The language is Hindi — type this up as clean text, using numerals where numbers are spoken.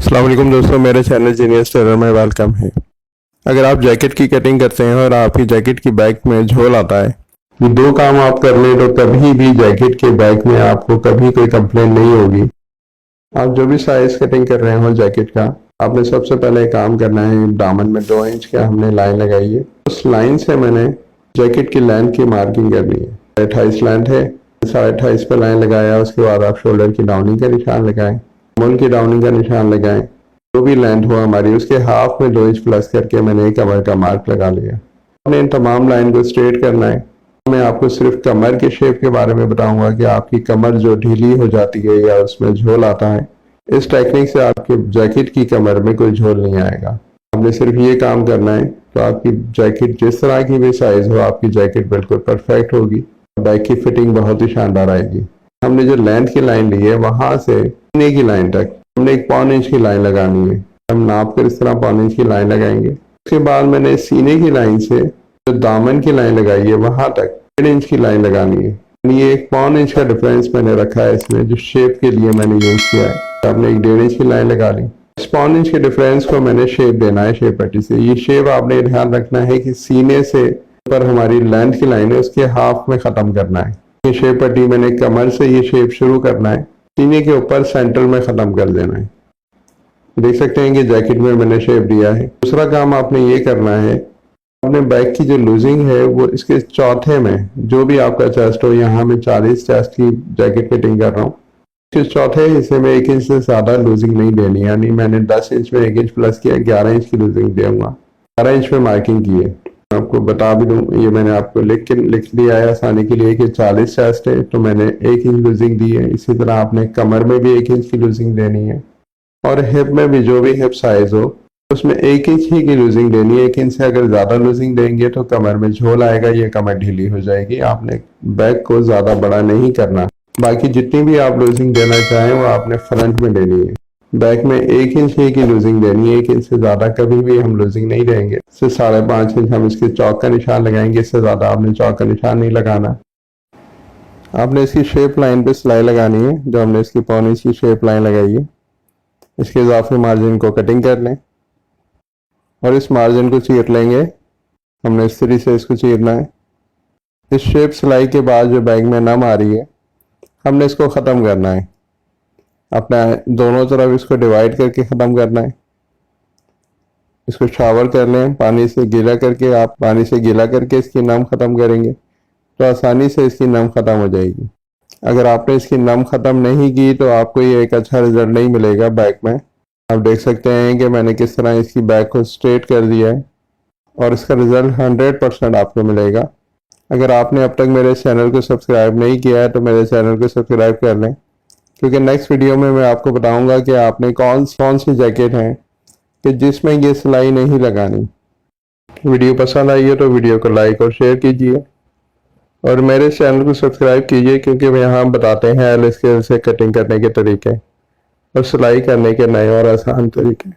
अस्सलाम वालेकुम दोस्तों, मेरे चैनल जीनियस टेलर में वेलकम है। अगर आप जैकेट की कटिंग करते हैं और आपकी जैकेट की बैक में झोल आता है, ये दो काम आप कर लें तो कभी भी जैकेट के बैक में आपको कभी कोई कंप्लेंट नहीं होगी। आप जो भी साइज कटिंग कर रहे हो जैकेट का, आपने सबसे पहले काम करना है, दामन में 2 इंच का हमने लाइन लगाई है। उस लाइन से मैंने जैकेट की लेंथ की मार्किंग करनी है। 28 लेंथ है, 28.5 पे लाइन लगाया। उसके बाद आप शोल्डर की डाउनिंग का निशान लगाएं, कमर की डाउनिंग का निशान लगाएं। जो भी लेंथ हो हमारी, उसके हाफ में 2 इंच प्लस करके मैंने एक कमर का मार्क लगा लिया। हमने इन तमाम लाइन को स्ट्रेट करना है। मैं आपको सिर्फ कमर के शेप के बारे में बताऊंगा कि आपकी कमर जो ढीली हो जाती है या उसमें झोल आता है, इस टेक्निक से आपके जैकेट की कमर में कोई झोल नहीं आएगा। आपने सिर्फ ये काम करना है तो आपकी जैकेट जिस तरह की भी साइज हो, आपकी जैकेट बिल्कुल परफेक्ट होगी। बैक की फिटिंग बहुत ही शानदार आएगी। हमने जो लेंथ की लाइन ली है, वहां से सीने की लाइन तक हमने एक 1.25 इंच की लाइन लगानी है। हम नाप कर इस तरह 1.25 इंच की लाइन लगाएंगे। उसके बाद मैंने सीने की लाइन से जो दामन की लाइन लगाई है, वहां तक 1.5 इंच की लाइन लगानी है। ये एक 1.25 इंच का डिफरेंस मैंने रखा है इसमें, जो शेप के लिए मैंने यूज किया है। आपने एक 1.5 इंच की लाइन लगा ली। इस 1.25 इंच के डिफरेंस को मैंने शेप देना है, शेप पट्टी से। ये शेप आपने ध्यान रखना है कि सीने से पर हमारी लेंथ की लाइन है, उसके हाफ में खत्म करना है। ये शेप पट्टी मैंने कमर से ये शेप शुरू करना है, सीने के ऊपर सेंटर में खत्म कर देना है। देख सकते हैं कि जैकेट में मैंने शेप दिया है। दूसरा काम आपने ये करना है, अपने बैक की जो लूजिंग है वो इसके चौथे में, जो भी आपका चेस्ट हो, यहाँ मैं 40 चेस्ट की जैकेट फिटिंग कर रहा हूँ, इसके चौथे हिस्से में 1 इंच से ज्यादा लूजिंग नहीं देनी। यानी मैंने 10 इंच में 1 इंच प्लस किया, 11 इंच की लूजिंग दूंगा। 11 इंच में मार्किंग की है। आपको बता भी दूं, ये मैंने आपको लिख दिया है आसानी के लिए कि 40 चेस्ट है तो मैंने 1 इंच लूजिंग दी है। इसी तरह आपने कमर में भी 1 इंच की लूजिंग देनी है, और हिप में भी जो भी हिप साइज हो उसमें 1 इंच ही की लूजिंग देनी है। 1 इंच से अगर ज्यादा लूजिंग देंगे तो कमर में झोल आएगा, ये कमर ढीली हो जाएगी। आपने बैक को ज्यादा बड़ा नहीं करना। बाकी जितनी भी आप लूजिंग देना चाहें वो आपने फ्रंट में देनी है। बैक में 1 इंच ही की लूजिंग देनी है, 1 इंच से ज्यादा कभी भी हम लूजिंग नहीं देंगे। इससे 5.5 इंच हम इसके चौक का निशान लगाएंगे, इससे ज्यादा आपने चौक का निशान नहीं लगाना। आपने इसकी शेप लाइन पे सिलाई लगानी है, जो हमने इसकी 1.25 इंच की शेप लाइन लगाई है। इसके इजाफी मार्जिन को कटिंग कर लें और इस मार्जिन को चीर लेंगे। हमने इस तरीके से इसको चीरना है। इस शेप सिलाई के बाद जो बैग में नम आ रही है, हमने इसको ख़त्म करना है। अपना दोनों तरफ इसको डिवाइड करके ख़त्म करना है। इसको शावर कर लें पानी से गीला करके। आप पानी से गीला करके इसकी नम ख़त्म करेंगे तो आसानी से इसकी नम ख़त्म हो जाएगी। अगर आपने इसकी नम ख़त्म नहीं की तो आपको ये एक अच्छा रिजल्ट नहीं मिलेगा बैक में। आप देख सकते हैं कि मैंने किस तरह इसकी बैक को स्ट्रेट कर दिया है और इसका रिजल्ट 100% आपको मिलेगा। अगर आपने अब तक मेरे चैनल को सब्सक्राइब नहीं किया है तो मेरे चैनल को सब्सक्राइब कर लें, क्योंकि नेक्स्ट वीडियो में मैं आपको बताऊंगा कि आपने कौन सी जैकेट हैं कि जिसमें ये सिलाई नहीं लगानी। वीडियो पसंद आई है तो वीडियो को लाइक और शेयर कीजिए और मेरे चैनल को सब्सक्राइब कीजिए, क्योंकि यहाँ हम बताते हैं एल स्केल से कटिंग करने के तरीके और सिलाई करने के नए और आसान तरीके।